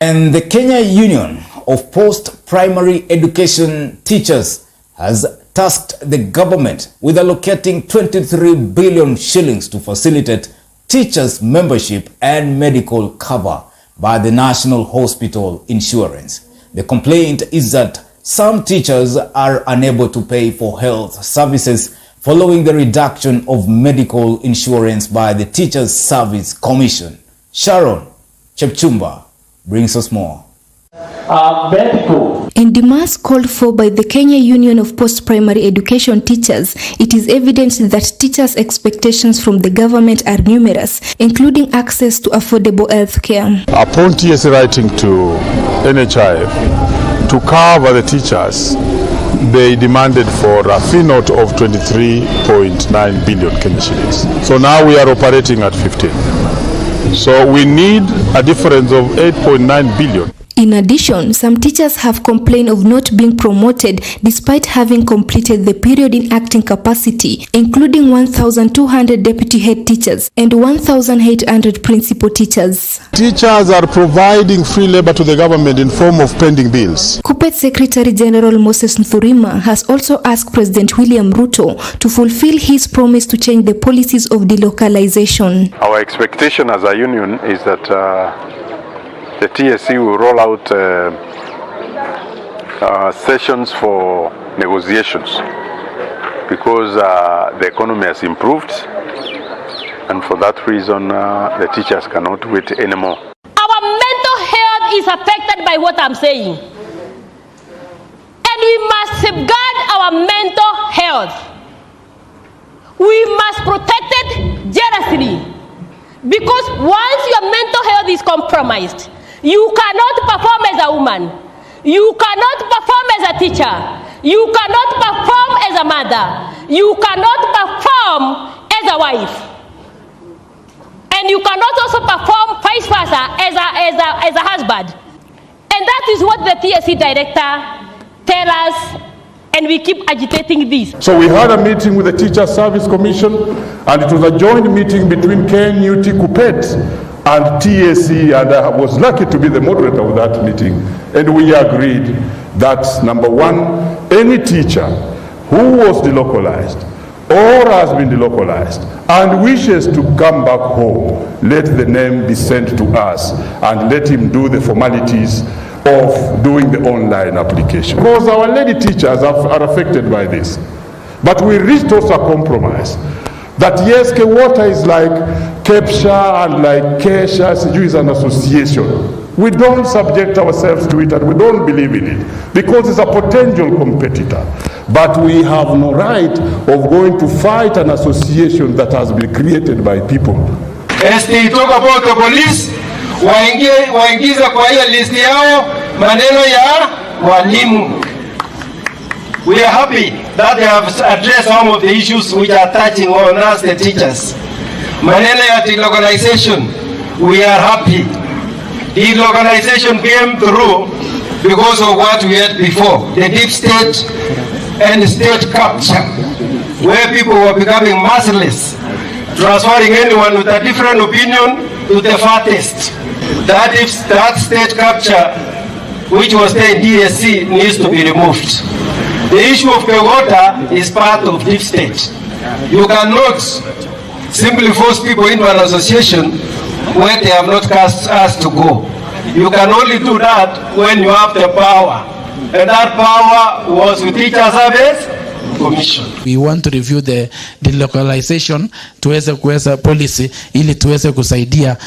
And the Kenya Union of Post-Primary Education Teachers has tasked the government with allocating 23 billion shillings to facilitate teachers' membership and medical cover by the National Hospital Insurance. The complaint is that some teachers are unable to pay for health services following the reduction of medical insurance by the Teachers Service Commission. Sharon Chepchumba brings us more. In demands called for by the Kenya Union of Post-Primary Education Teachers, it is evident that teachers' expectations from the government are numerous, including access to affordable health care. Upon TSC writing to NHIF to cover the teachers, they demanded for a fee note of 23.9 billion Kenya shillings. So now we are operating at 15. So we need a difference of 8.9 billion. In addition, some teachers have complained of not being promoted despite having completed the period in acting capacity, including 1,200 deputy head teachers and 1,800 principal teachers. Teachers are providing free labor to the government in form of pending bills. KUPPET Secretary General Moses Nthurima has also asked President William Ruto to fulfill his promise to change the policies of delocalization. Our expectation as a union is that the TSC will roll out sessions for negotiations because the economy has improved, and for that reason the teachers cannot wait anymore. Our mental health is affected by what I'm saying, and we must safeguard our mental health. We must protect it jealously, because once your mental health is compromised, you cannot perform as a woman. You cannot perform as a teacher. You cannot perform as a mother. You cannot perform as a wife. And you cannot also perform vice versa as a husband. And that is what the TSC director tells us, and we keep agitating this. So we had a meeting with the Teachers Service Commission, and it was a joint meeting between KNUT, KUPPET, and TSC, and I was lucky to be the moderator of that meeting. And we agreed that, number one, any teacher who was delocalized or has been delocalized and wishes to come back home, let the name be sent to us and let him do the formalities of doing the online application. Because our lady teachers are affected by this. But we reached also a compromise that yes, K-Water is like KEPSHA and like Kesha, Siju is an association. We don't subject ourselves to it and we don't believe in it because it's a potential competitor. But we have no right of going to fight an association that has been created by people. As they talk about the police, waingiza kwa hiyo list yao maneno ya walimu. We are happy that they have addressed some of the issues which are touching on us, the teachers. Maneno ya delocalization, we are happy. Delocalization came through because of what we had before, the deep state and state capture, where people were becoming merciless, transferring anyone with a different opinion to the farthest. That state capture, which was there in DSC, needs to be removed. The issue of K-Water is part of deep state. You cannot simply force people into an association where they have not asked to go. You can only do that when you have the power. And that power was with Teachers Service Commission. We want to review the delocalization, tuweze kuweza policy ili tuweze kusaidia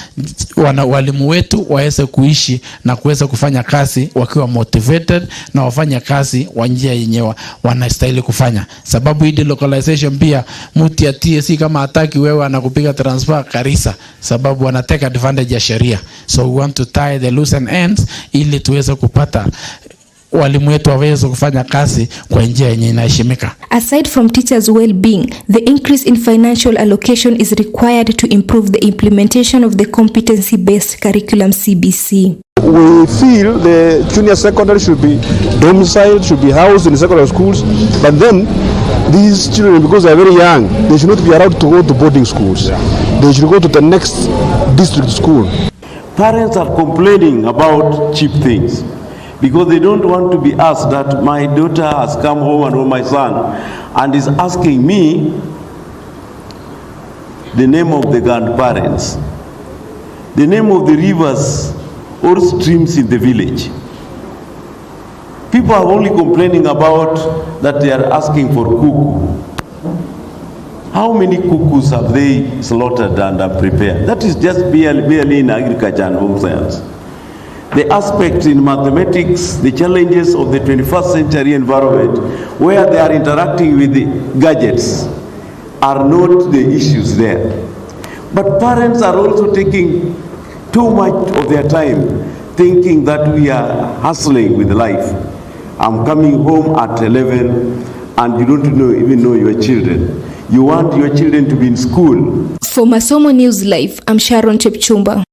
walimu wetu waweze kuishi na kuweza kufanya kazi wakiwa motivated na wafanya kazi kwa njia yenyewe wanastahili kufanya. Sababu hii delocalization pia mtu ya TSC kama hataki wewe anakupiga transfer Karisa sababu wanateka advantage ya sheria. So we want to tie the loose ends ili tuweze kupata walimu wetu waweze kufanya kazi kwa njia yenye inaheshimika. Aside from teachers' well-being, the increase in financial allocation is required to improve the implementation of the competency-based curriculum CBC. We feel the junior secondary should be domiciled, should be housed in secondary schools, but then these children, because they are very young, they should not be allowed to go to boarding schools. They should go to the next district school. Parents are complaining about cheap things because they don't want to be asked that my daughter has come home or my son and is asking me the name of the grandparents, the name of the rivers or streams in the village. People are only complaining about that they are asking for cuckoo. How many cuckoos have they slaughtered and prepared? That is just barely in agriculture and home science. The aspect in mathematics, the challenges of the 21st century environment, where they are interacting with the gadgets, are not the issues there. But parents are also taking too much of their time thinking that we are hustling with life. I'm coming home at 11 and you don't even know your children. You want your children to be in school. For Masomo News Live, I'm Sharon Chepchumba.